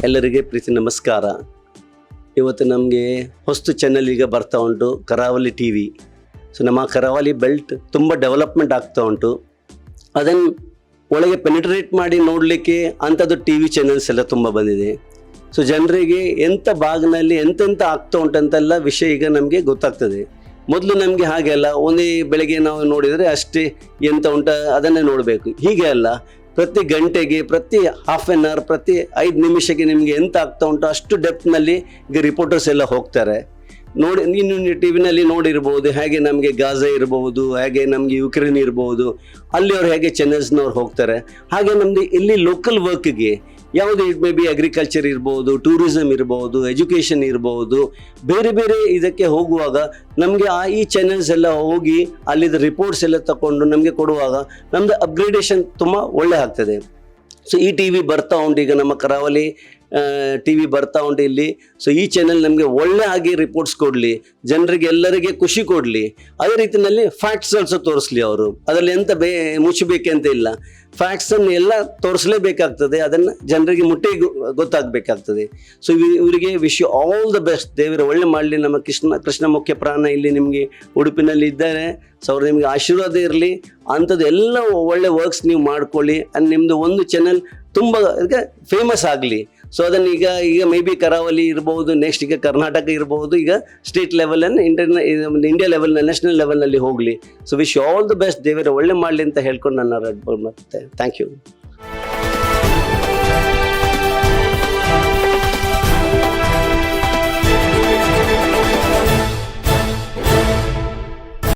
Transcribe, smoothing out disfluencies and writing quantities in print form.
ಎಲ್ಲರಿಗೆ ಪ್ರೀತಿ ನಮಸ್ಕಾರ. ಇವತ್ತು ನಮಗೆ ಹೊಸ್ತು ಚಾನಲ್ ಈಗ ಬರ್ತಾ ಉಂಟು, ಕರಾವಳಿ ಟಿ ವಿ. ಸೊ ನಮ್ಮ ಕರಾವಳಿ ಬೆಲ್ಟ್ ತುಂಬ ಡೆವಲಪ್ಮೆಂಟ್ ಆಗ್ತಾ ಉಂಟು. ಅದನ್ನು ಒಳಗೆ ಪೆನಿಟ್ರೇಟ್ ಮಾಡಿ ನೋಡಲಿಕ್ಕೆ ಅಂಥದ್ದು ಟಿ ವಿ ಚಾನಲ್ಸ್ ಎಲ್ಲ ತುಂಬ ಬಂದಿದೆ. ಸೊ ಜನರಿಗೆ ಎಂಥ ಭಾಗನಲ್ಲಿ ಎಂತೆಂಥ ಆಗ್ತಾ ಉಂಟಂತೆಲ್ಲ ವಿಷಯ ಈಗ ನಮಗೆ ಗೊತ್ತಾಗ್ತದೆ. ಮೊದಲು ನಮಗೆ ಹಾಗೆ ಅಲ್ಲ, ಒಂದೇ ಬೆಳಗ್ಗೆ ನಾವು ನೋಡಿದರೆ ಅಷ್ಟೇ ಎಂತ ಉಂಟ ಅದನ್ನೇ ನೋಡಬೇಕು. ಹೀಗೆ ಅಲ್ಲ, ಪ್ರತಿ ಗಂಟೆಗೆ, ಪ್ರತಿ ಹಾಫ್ ಆನ್ ಅವರ್, ಪ್ರತಿ 5 ನಿಮಿಷಕ್ಕೆ ನಿಮಗೆ ಎಂತ ಆಗ್ತಾ ಉಂಟು ಅಷ್ಟು ಡೆಪ್ತ್ನಲ್ಲಿ ಈಗ ರಿಪೋರ್ಟರ್ಸ್ ಎಲ್ಲ ಹೋಗ್ತಾರೆ. ನೋಡಿ, ನೀನು ಟಿ ವಿನಲ್ಲಿ ನೋಡಿರ್ಬೋದು, ಹೇಗೆ ನಮಗೆ ಗಾಜಾ ಇರ್ಬೋದು, ಹೇಗೆ ನಮಗೆ ಯುಕ್ರೇನ್ ಇರ್ಬೋದು, ಅಲ್ಲಿ ಅವ್ರು ಹೇಗೆ ಚಾನಲ್ಸ್ನವ್ರು ಹೋಗ್ತಾರೆ. ಹಾಗೆ ನಮ್ಮದು ಇಲ್ಲಿ ಲೋಕಲ್ ವರ್ಕ್ಗೆ ಯಾವುದು, ಇಟ್ ಮೇ ಬಿ ಅಗ್ರಿಕಲ್ಚರ್ ಇರ್ಬೋದು, ಟೂರಿಸಮ್ ಇರ್ಬೋದು, ಎಜುಕೇಷನ್ ಇರ್ಬೋದು, ಬೇರೆ ಬೇರೆ ಇದಕ್ಕೆ ಹೋಗುವಾಗ ನಮಗೆ ಈ ಚಾನಲ್ಸ್ ಎಲ್ಲ ಹೋಗಿ ಅಲ್ಲಿದ್ದ ರಿಪೋರ್ಟ್ಸ್ ಎಲ್ಲ ತಗೊಂಡು ನಮಗೆ ಕೊಡುವಾಗ ನಮ್ಮದು ಅಪ್ಗ್ರೇಡೇಷನ್ ತುಂಬ ಒಳ್ಳೆ ಆಗ್ತದೆ. ಸೊ ಈ ಟಿ ವಿ ಬರ್ತಾ ಉಂಟು, ಈಗ ನಮ್ಮ ಕರಾವಳಿ ಟಿ ವಿ ಬರ್ತಾ ಉಂಟು ಇಲ್ಲಿ. ಸೊ ಈ ಚಾನಲ್ ನಮಗೆ ಒಳ್ಳೆ ಆಗಿ ರಿಪೋರ್ಟ್ಸ್ ಕೊಡಲಿ, ಜನರಿಗೆ ಎಲ್ಲರಿಗೆ ಖುಷಿ ಕೊಡಲಿ. ಅದೇ ರೀತಿಯಲ್ಲಿ ಫ್ಯಾಕ್ಟ್ಸ್ ಆಲ್ಸೋ ತೋರಿಸ್ಲಿ. ಅವರು ಅದರಲ್ಲಿ ಎಂತ ಮುಚ್ಚಬೇಕಂತ ಇಲ್ಲ, ಫ್ಯಾಕ್ಟ್ಸನ್ನು ಎಲ್ಲ ತೋರಿಸಲೇಬೇಕಾಗ್ತದೆ. ಅದನ್ನು ಜನರಿಗೆ ಗೊತ್ತಾಗಬೇಕಾಗ್ತದೆ. ಸೊ ಇವರಿಗೆ wish you all the best. ದೇವರ ಒಳ್ಳೆ ಮಾಡಲಿ. ನಮ್ಮ ಕೃಷ್ಣ ಮುಖ್ಯ ಪ್ರಾಣ ಇಲ್ಲಿ ನಿಮಗೆ ಉಡುಪಿನಲ್ಲಿ ಇದ್ದಾರೆ. ಸೊ ಅವ್ರು ನಿಮಗೆ ಆಶೀರ್ವಾದ ಇರಲಿ. ಅಂಥದ್ದು ಎಲ್ಲ ಒಳ್ಳೆ ವರ್ಕ್ಸ್ ನೀವು ಮಾಡ್ಕೊಳ್ಳಿ. ಆ್ಯಂಡ್ ನಿಮ್ಮದು ಒಂದು ಚಾನಲ್ ತುಂಬ ಫೇಮಸ್ ಆಗಲಿ. ಸೊ ಅದನ್ನು ಈಗ ಮೇ ಬಿ ಕರಾವಳಿ ಇರ್ಬೋದು, ನೆಕ್ಸ್ಟ್ ಈಗ ಕರ್ನಾಟಕ ಇರ್ಬೋದು, ಈಗ ಸ್ಟೇಟ್ ಲೆವೆಲನ್ನು ಇಂಡಿಯಾ ಲೆವೆಲ್, ನ್ಯಾಷನಲ್ ಲೆವೆಲ್ನಲ್ಲಿ ಹೋಗಲಿ. So wish all the best. ದೇವರ ಒಳ್ಳೆ ಮಾಡಲಿ ಅಂತ ಹೇಳ್ಕೊಂಡು ನನ್ನ ಮತ್ತೆ ಥ್ಯಾಂಕ್ ಯು.